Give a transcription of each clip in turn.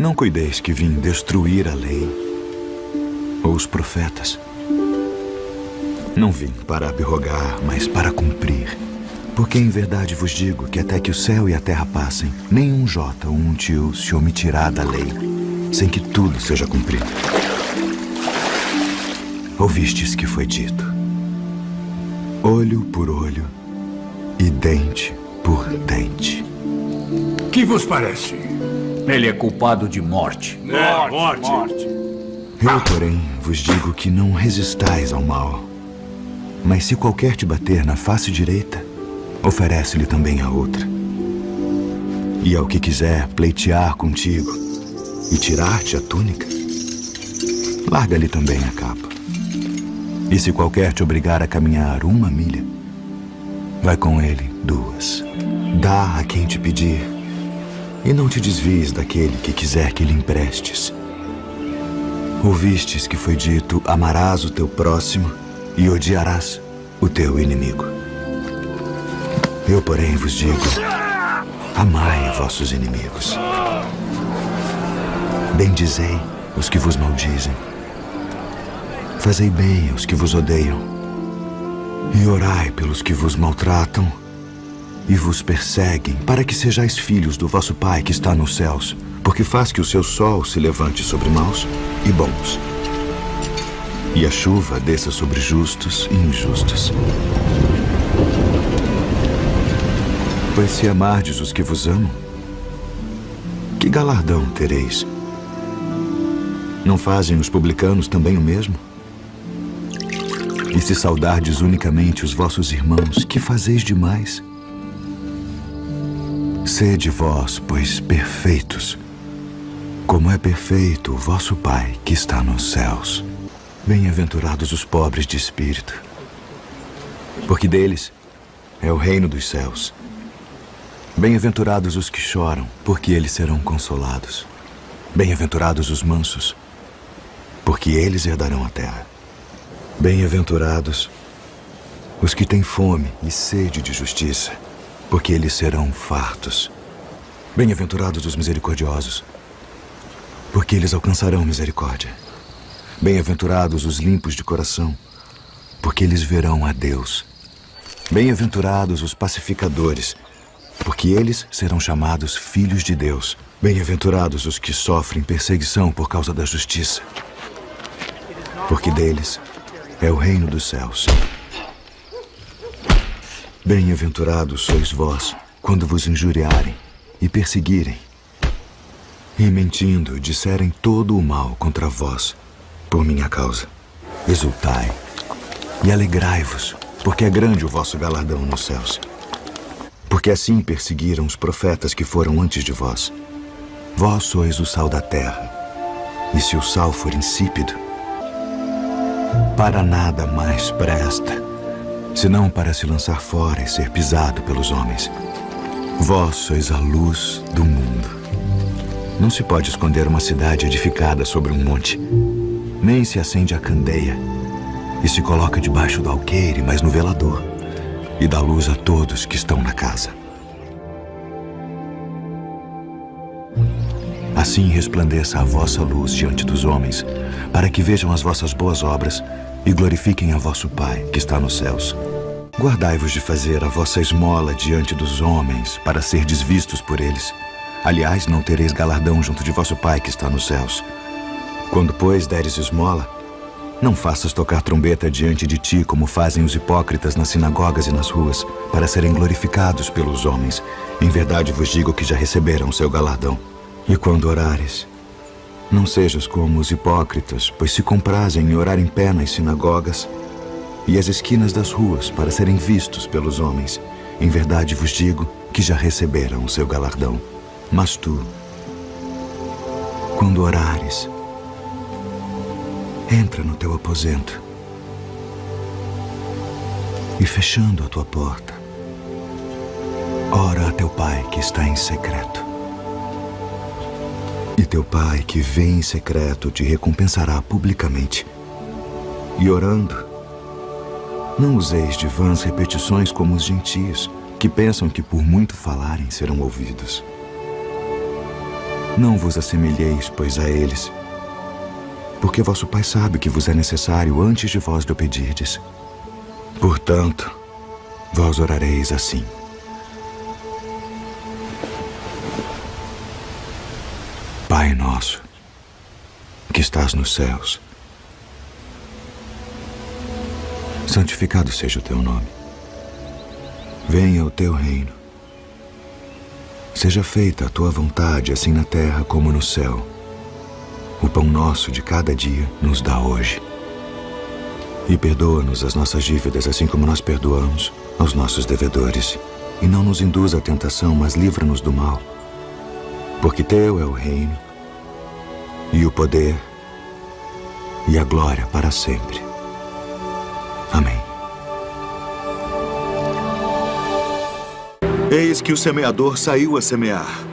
Não cuideis que vim destruir a lei ou os profetas. Não vim para abrogar, mas para cumprir. Porque em verdade vos digo que até que o céu e a terra passem, nenhum jota ou um tio se omitirá da lei, sem que tudo seja cumprido. Ouvistes que foi dito: olho por olho e dente por dente. Que vos parece? Ele é culpado de morte. Morte. Eu, porém, vos digo que não resistais ao mal. Mas se qualquer te bater na face direita, oferece-lhe também a outra. E ao que quiser pleitear contigo e tirar-te a túnica, larga-lhe também a capa. E se qualquer te obrigar a caminhar 1 milha, vai com ele 2. Dá a quem te pedir, e não te desvies daquele que quiser que lhe emprestes. Ouvistes que foi dito: amarás o teu próximo e odiarás o teu inimigo. Eu, porém, vos digo: amai vossos inimigos. Bendizei os que vos maldizem. Fazei bem aos que vos odeiam. E orai pelos que vos maltratam e vos perseguem, para que sejais filhos do vosso Pai que está nos céus, porque faz que o seu sol se levante sobre maus e bons, e a chuva desça sobre justos e injustos. Pois se amardes os que vos amam, que galardão tereis? Não fazem os publicanos também o mesmo? E se saudardes unicamente os vossos irmãos, que fazeis demais? Sede vós, pois, perfeitos, como é perfeito o vosso Pai que está nos céus. Bem-aventurados os pobres de espírito, porque deles é o reino dos céus. Bem-aventurados os que choram, porque eles serão consolados. Bem-aventurados os mansos, porque eles herdarão a terra. Bem-aventurados os que têm fome e sede de justiça, porque eles serão fartos. Bem-aventurados os misericordiosos, porque eles alcançarão misericórdia. Bem-aventurados os limpos de coração, porque eles verão a Deus. Bem-aventurados os pacificadores, porque eles serão chamados filhos de Deus. Bem-aventurados os que sofrem perseguição por causa da justiça, porque deles é o reino dos céus. Bem-aventurados sois vós, quando vos injuriarem e perseguirem, e mentindo disserem todo o mal contra vós, por minha causa. Exultai e alegrai-vos, porque é grande o vosso galardão nos céus. Porque assim perseguiram os profetas que foram antes de vós. Vós sois o sal da terra, e se o sal for insípido, para nada mais presta, senão para se lançar fora e ser pisado pelos homens. Vós sois a luz do mundo. Não se pode esconder uma cidade edificada sobre um monte, nem se acende a candeia e se coloca debaixo do alqueire, mas no velador, e dá luz a todos que estão na casa. Assim resplandeça a vossa luz diante dos homens, para que vejam as vossas boas obras e glorifiquem a vosso Pai que está nos céus. Guardai-vos de fazer a vossa esmola diante dos homens, para serdes vistos por eles. Aliás, não tereis galardão junto de vosso Pai que está nos céus. Quando, pois, deres esmola, não faças tocar trombeta diante de ti, como fazem os hipócritas nas sinagogas e nas ruas, para serem glorificados pelos homens. Em verdade vos digo que já receberam o seu galardão. E quando orares, não sejas como os hipócritas, pois se comprazem em orar em pé nas sinagogas e as esquinas das ruas, para serem vistos pelos homens. Em verdade vos digo que já receberam o seu galardão. Mas tu, quando orares, entra no teu aposento e, fechando a tua porta, ora a teu Pai que está em secreto. E teu Pai que vê em secreto te recompensará publicamente. E orando, não useis de vãs repetições como os gentios, que pensam que por muito falarem serão ouvidos. Não vos assemelheis, pois, a eles, porque vosso Pai sabe que vos é necessário antes de vós lhe pedirdes. Portanto, vós orareis assim: Pai nosso, que estás nos céus, santificado seja o teu nome. Venha o teu reino. Seja feita a tua vontade, assim na terra como no céu. O pão nosso de cada dia nos dá hoje. E perdoa-nos as nossas dívidas, assim como nós perdoamos aos nossos devedores. E não nos induz à tentação, mas livra-nos do mal. Porque teu é o reino, e o poder, e a glória para sempre. Amém. Eis que o semeador saiu a semear.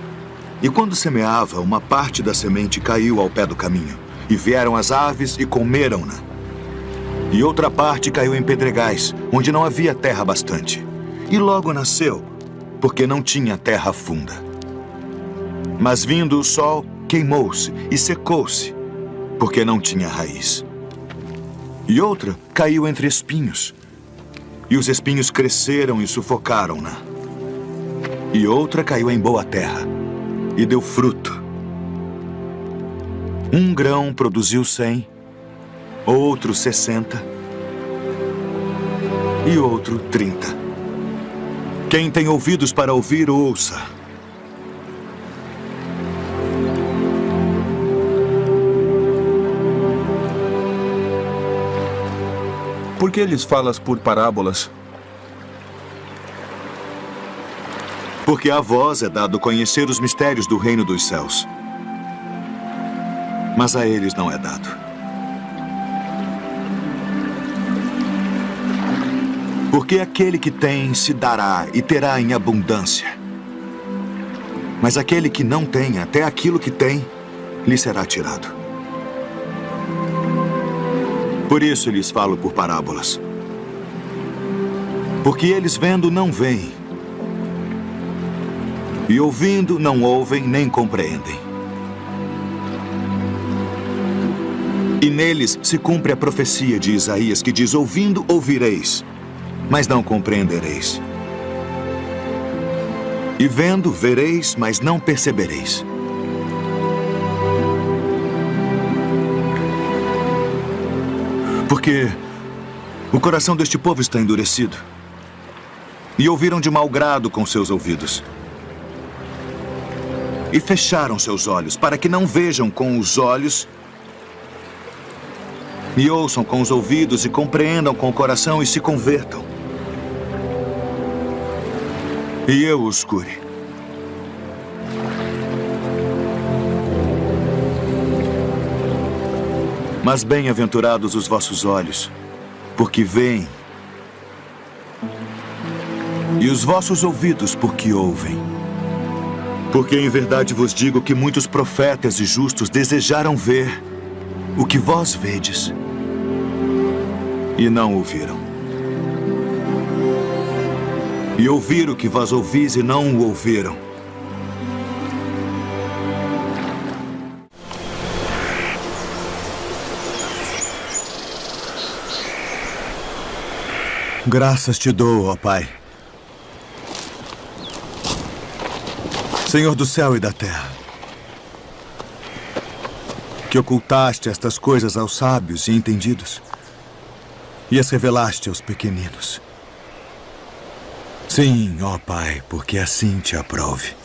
E quando semeava, uma parte da semente caiu ao pé do caminho. E vieram as aves e comeram-na. E outra parte caiu em pedregais, onde não havia terra bastante. E logo nasceu, porque não tinha terra funda. Mas vindo o sol, queimou-se e secou-se, porque não tinha raiz. E outra caiu entre espinhos. E os espinhos cresceram e sufocaram-na. E outra caiu em boa terra, e deu fruto. Um grão produziu 100, outro 60, e outro 30. Quem tem ouvidos para ouvir, ouça. Por que lhes falas por parábolas? Porque a vós é dado conhecer os mistérios do reino dos céus. Mas a eles não é dado. Porque aquele que tem se dará e terá em abundância. Mas aquele que não tem, até aquilo que tem, lhe será tirado. Por isso lhes falo por parábolas. Porque eles vendo não veem. E ouvindo, não ouvem nem compreendem. E neles se cumpre a profecia de Isaías, que diz: ouvindo, ouvireis, mas não compreendereis. E vendo, vereis, mas não percebereis. Porque o coração deste povo está endurecido. E ouviram de mau grado com seus ouvidos. E fecharam seus olhos, para que não vejam com os olhos, e ouçam com os ouvidos, e compreendam com o coração, e se convertam. E eu os cure. Mas bem-aventurados os vossos olhos, porque veem, e os vossos ouvidos, porque ouvem. Porque em verdade vos digo que muitos profetas e justos desejaram ver o que vós vedes e não ouviram. E ouvir o que vós ouvis e não o ouviram. Graças te dou, ó Pai, Senhor do céu e da terra, que ocultaste estas coisas aos sábios e entendidos e as revelaste aos pequeninos. Sim, ó Pai, porque assim te aprove.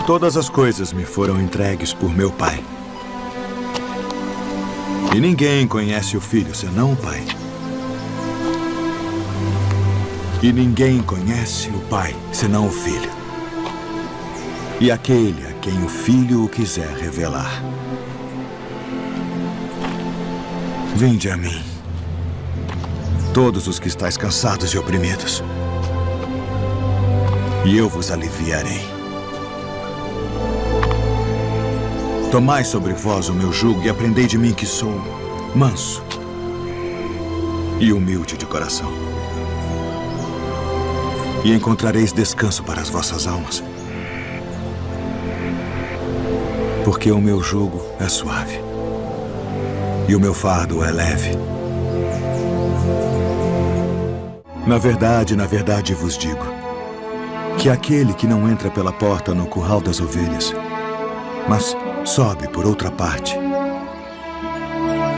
Todas as coisas me foram entregues por meu Pai. E ninguém conhece o Filho senão o Pai. E ninguém conhece o Pai senão o Filho. E aquele a quem o Filho o quiser revelar. Vinde a mim, todos os que estáis cansados e oprimidos, e eu vos aliviarei. Tomai sobre vós o meu jugo e aprendei de mim, que sou manso e humilde de coração. E encontrareis descanso para as vossas almas. Porque o meu jugo é suave e o meu fardo é leve. Na verdade vos digo que aquele que não entra pela porta no curral das ovelhas, mas sobe por outra parte,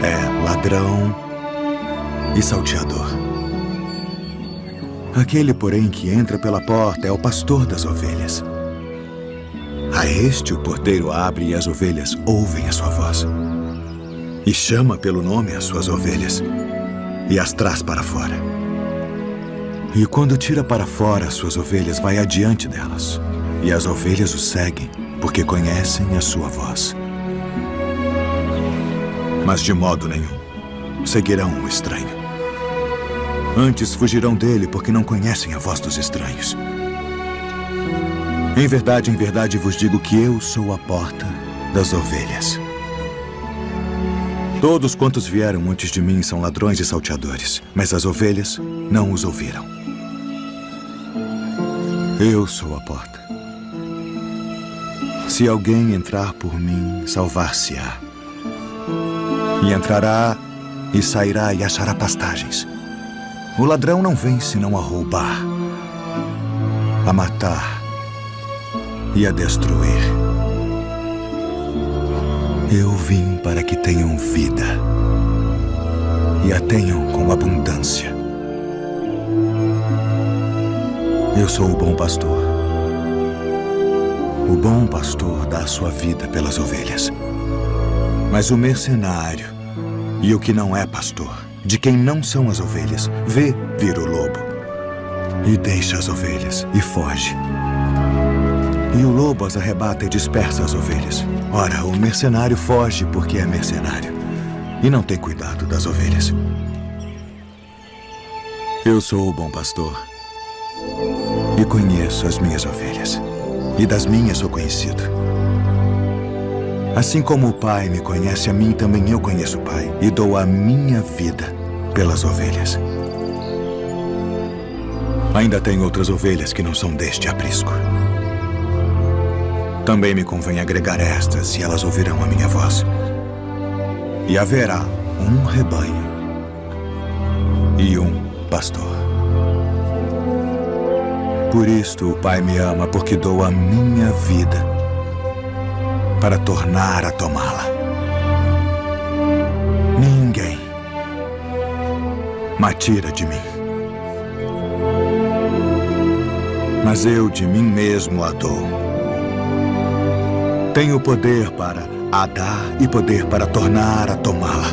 é ladrão e salteador. Aquele, porém, que entra pela porta é o pastor das ovelhas. A este o porteiro abre e as ovelhas ouvem a sua voz. E chama pelo nome as suas ovelhas e as traz para fora. E quando tira para fora as suas ovelhas, vai adiante delas. E as ovelhas o seguem, porque conhecem a sua voz. Mas de modo nenhum seguirão o estranho. Antes fugirão dele, porque não conhecem a voz dos estranhos. Em verdade vos digo que eu sou a porta das ovelhas. Todos quantos vieram antes de mim são ladrões e salteadores, mas as ovelhas não os ouviram. Eu sou a porta. Se alguém entrar por mim, salvar-se-á. E entrará e sairá e achará pastagens. O ladrão não vem senão a roubar, a matar e a destruir. Eu vim para que tenham vida e a tenham com abundância. Eu sou o bom pastor. O bom pastor dá a sua vida pelas ovelhas. Mas o mercenário e o que não é pastor, de quem não são as ovelhas, vê vir o lobo e deixa as ovelhas e foge. E o lobo as arrebata e dispersa as ovelhas. Ora, o mercenário foge porque é mercenário e não tem cuidado das ovelhas. Eu sou o bom pastor e conheço as minhas ovelhas, e das minhas sou conhecido. Assim como o Pai me conhece a mim, também eu conheço o Pai, e dou a minha vida pelas ovelhas. Ainda tenho outras ovelhas que não são deste aprisco. Também me convém agregar estas, e elas ouvirão a minha voz. E haverá um rebanho e um pastor. Por isto o Pai me ama, porque dou a minha vida para tornar a tomá-la. Ninguém me tira de mim, mas eu de mim mesmo a dou. Tenho poder para a dar e poder para tornar a tomá-la.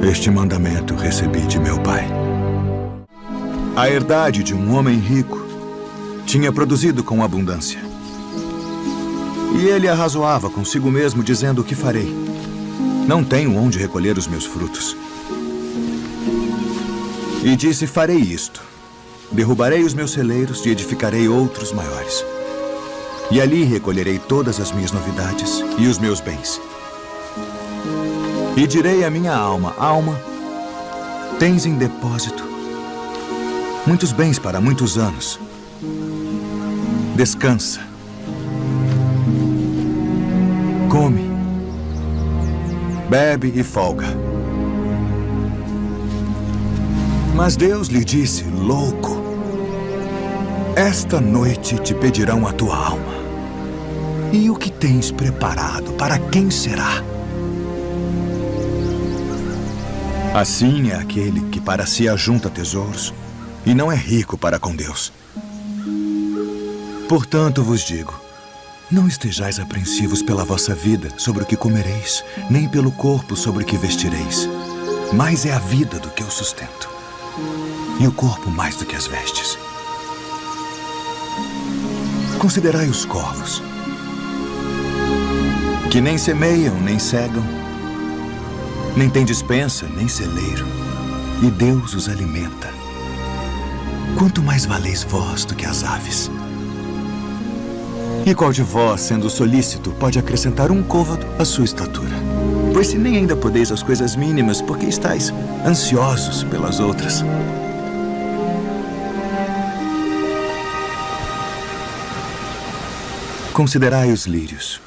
Este mandamento recebi de meu pai. A herdade de um homem rico tinha produzido com abundância. E ele arrazoava consigo mesmo, dizendo: o que farei? Não tenho onde recolher os meus frutos. E disse: farei isto. Derrubarei os meus celeiros e edificarei outros maiores. E ali recolherei todas as minhas novidades e os meus bens. E direi à minha alma: alma, tens em depósito muitos bens para muitos anos. Descansa. Come. Bebe e folga. Mas Deus lhe disse: louco, esta noite te pedirão a tua alma. E o que tens preparado, para quem será? Assim é aquele que para si ajunta tesouros e não é rico para com Deus. Portanto vos digo, não estejais apreensivos pela vossa vida sobre o que comereis, nem pelo corpo sobre o que vestireis. Mais é a vida do que o sustento, e o corpo mais do que as vestes. Considerai os corvos, que nem semeiam, nem cegam, nem têm despensa, nem celeiro, e Deus os alimenta. Quanto mais valeis vós do que as aves. E qual de vós, sendo solícito, pode acrescentar um côvado à sua estatura? Pois se nem ainda podeis as coisas mínimas, porque estáis ansiosos pelas outras. Considerai os lírios.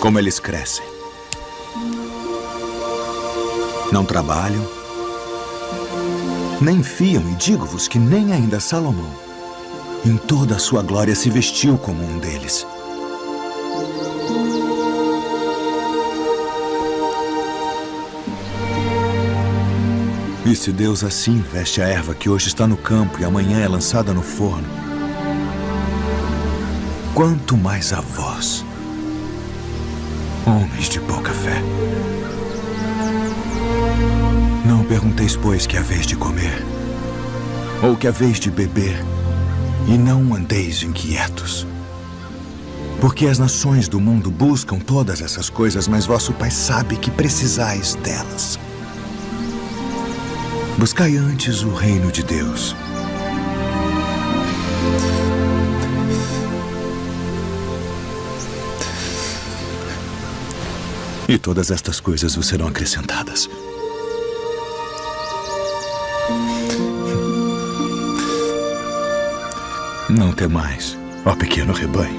Como eles crescem. Não trabalham, nem fiam, e digo-vos que nem ainda Salomão, em toda a sua glória, se vestiu como um deles. E se Deus assim veste a erva que hoje está no campo e amanhã é lançada no forno, quanto mais a vós, homens de pouca fé. Não pergunteis, pois, que haveis de comer, ou que haveis de beber, e não andeis inquietos. Porque as nações do mundo buscam todas essas coisas, mas vosso Pai sabe que precisais delas. Buscai antes o reino de Deus. E todas estas coisas vos serão acrescentadas. Não temais, ó pequeno rebanho,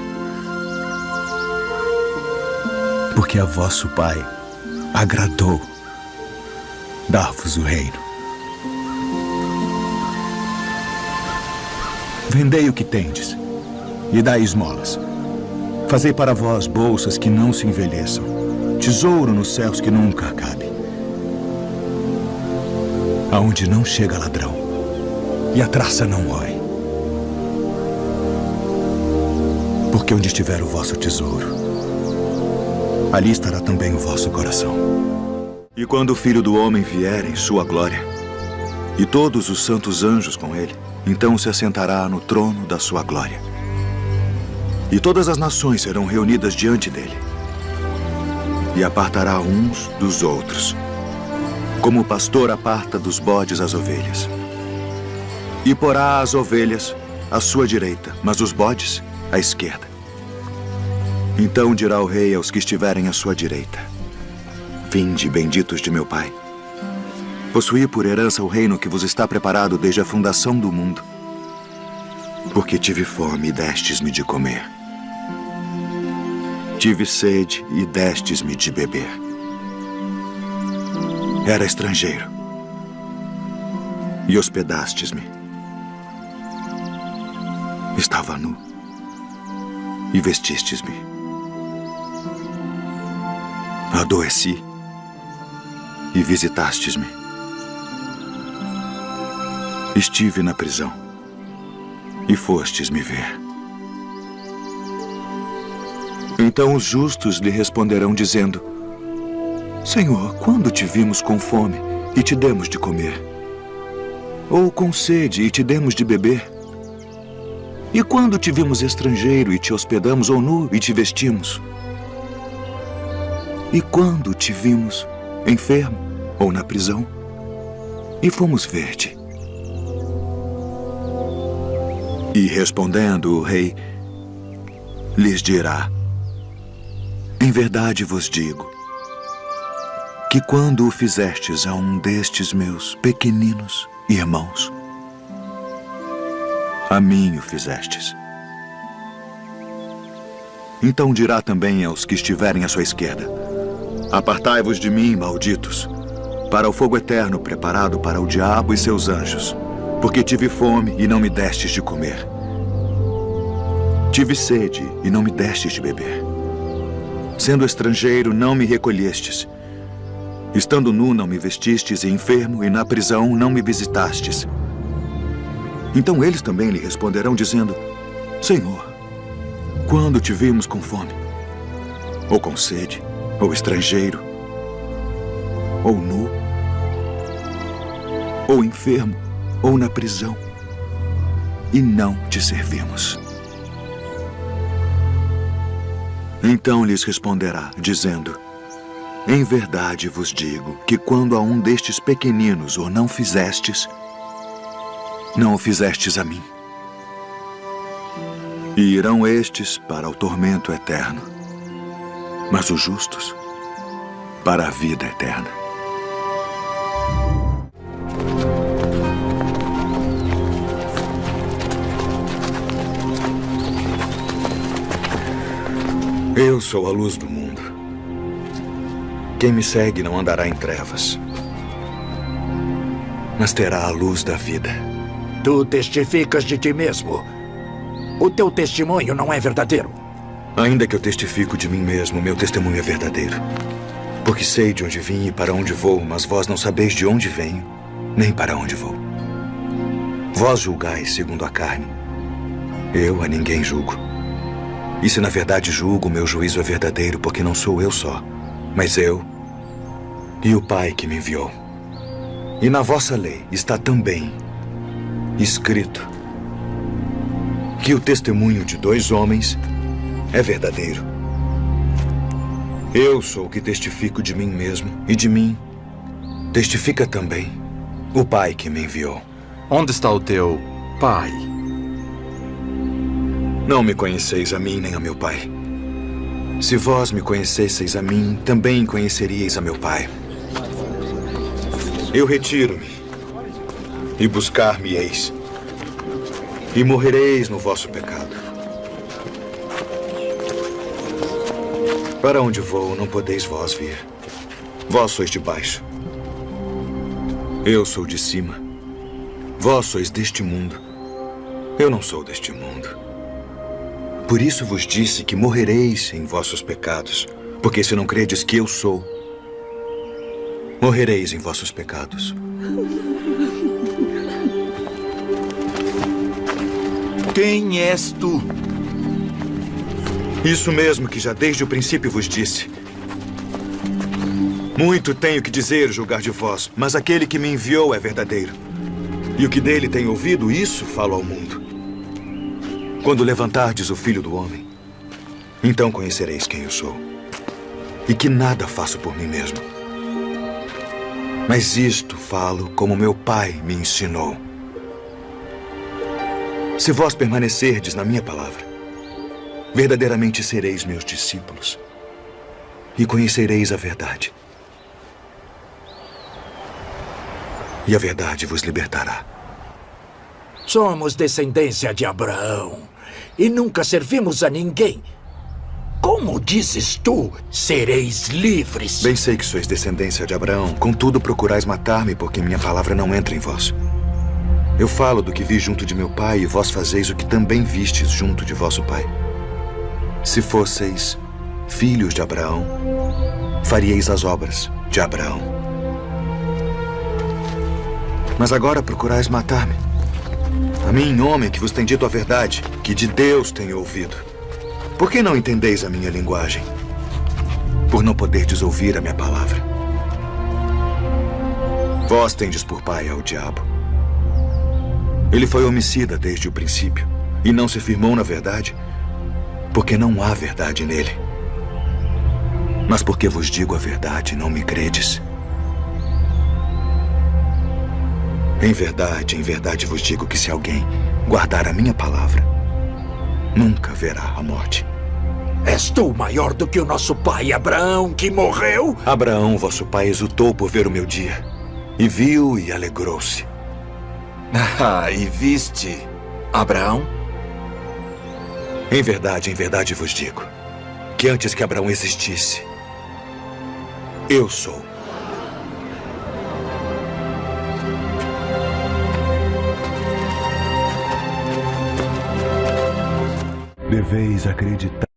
porque a vosso Pai agradou dar-vos o reino. Vendei o que tendes e dai esmolas. Fazei para vós bolsas que não se envelheçam, tesouro nos céus que nunca acabe, aonde não chega ladrão e a traça não rói. Porque onde estiver o vosso tesouro, ali estará também o vosso coração. E quando o Filho do Homem vier em sua glória, e todos os santos anjos com ele, então se assentará no trono da sua glória. E todas as nações serão reunidas diante dele. E apartará uns dos outros, como o pastor aparta dos bodes as ovelhas. E porá as ovelhas à sua direita, mas os bodes à esquerda. Então dirá o rei aos que estiverem à sua direita: Vinde, benditos de meu Pai. Possuí por herança o reino que vos está preparado desde a fundação do mundo. Porque tive fome e destes-me de comer. Tive sede e destes-me de beber. Era estrangeiro e hospedastes-me. Estava nu e vestistes-me. Adoeci e visitastes-me. Estive na prisão e fostes me ver. Então os justos lhe responderão dizendo: Senhor, quando te vimos com fome e te demos de comer? Ou com sede e te demos de beber? E quando te vimos estrangeiro e te hospedamos, ou nu e te vestimos? E quando te vimos enfermo ou na prisão e fomos ver-te? E respondendo o rei, lhes dirá: Em verdade vos digo, que quando o fizestes a um destes meus pequeninos irmãos, a mim o fizestes. Então dirá também aos que estiverem à sua esquerda: Apartai-vos de mim, malditos, para o fogo eterno preparado para o diabo e seus anjos, porque tive fome e não me destes de comer. Tive sede e não me destes de beber. Sendo estrangeiro, não me recolhestes. Estando nu, não me vestistes, e enfermo, e na prisão, não me visitastes. Então eles também lhe responderão, dizendo: Senhor, quando te vimos com fome, ou com sede, ou estrangeiro, ou nu, ou enfermo, ou na prisão, e não te servimos? Então lhes responderá, dizendo: Em verdade vos digo que quando a um destes pequeninos o não fizestes, não o fizestes a mim. E irão estes para o tormento eterno, mas os justos para a vida eterna. Eu sou a luz do mundo. Quem me segue não andará em trevas, mas terá a luz da vida. Tu testificas de ti mesmo. O teu testemunho não é verdadeiro. Ainda que eu testifico de mim mesmo, meu testemunho é verdadeiro. Porque sei de onde vim e para onde vou, mas vós não sabeis de onde venho, nem para onde vou. Vós julgais segundo a carne. Eu a ninguém julgo. E se na verdade julgo, meu juízo é verdadeiro, porque não sou eu só, mas eu e o Pai que me enviou. E na vossa lei está também escrito que o testemunho de 2 homens é verdadeiro. Eu sou o que testifico de mim mesmo, e de mim testifica também o Pai que me enviou. Onde está o teu pai? Não me conheceis a mim nem a meu Pai. Se vós me conhecesseis a mim, também conheceríeis a meu Pai. Eu retiro-me, e buscar-me-eis, e morrereis no vosso pecado. Para onde vou, não podeis vós vir. Vós sois de baixo. Eu sou de cima. Vós sois deste mundo. Eu não sou deste mundo. Por isso vos disse que morrereis em vossos pecados, porque se não credes que eu sou, morrereis em vossos pecados. Quem és tu? Isso mesmo que já desde o princípio vos disse. Muito tenho que dizer, julgar de vós, mas aquele que me enviou é verdadeiro. E o que dele tenho ouvido, isso falo ao mundo. Quando levantardes o Filho do Homem, então conhecereis quem eu sou. E que nada faço por mim mesmo. Mas isto falo como meu Pai me ensinou. Se vós permanecerdes na minha palavra, verdadeiramente sereis meus discípulos e conhecereis a verdade. E a verdade vos libertará. Somos descendência de Abraão e nunca servimos a ninguém. Como dizes tu, sereis livres? Bem sei que sois descendência de Abraão, contudo procurais matar-me, porque minha palavra não entra em vós. Eu falo do que vi junto de meu pai, e vós fazeis o que também vistes junto de vosso pai. Se fosseis filhos de Abraão, faríeis as obras de Abraão. Mas agora procurais matar-me. A mim, homem que vos tem dito a verdade, que de Deus tenho ouvido. Por que não entendeis a minha linguagem? Por não poderdes ouvir a minha palavra. Vós tendes por pai ao diabo. Ele foi homicida desde o princípio e não se firmou na verdade, porque não há verdade nele. Mas porque vos digo a verdade, não me credes. Em verdade vos digo que se alguém guardar a minha palavra, nunca verá a morte. És tu maior do que o nosso pai Abraão, que morreu? Abraão, vosso pai, exultou por ver o meu dia, e viu e alegrou-se. E viste Abraão? Em verdade vos digo, que antes que Abraão existisse, eu sou. Deveis acreditar.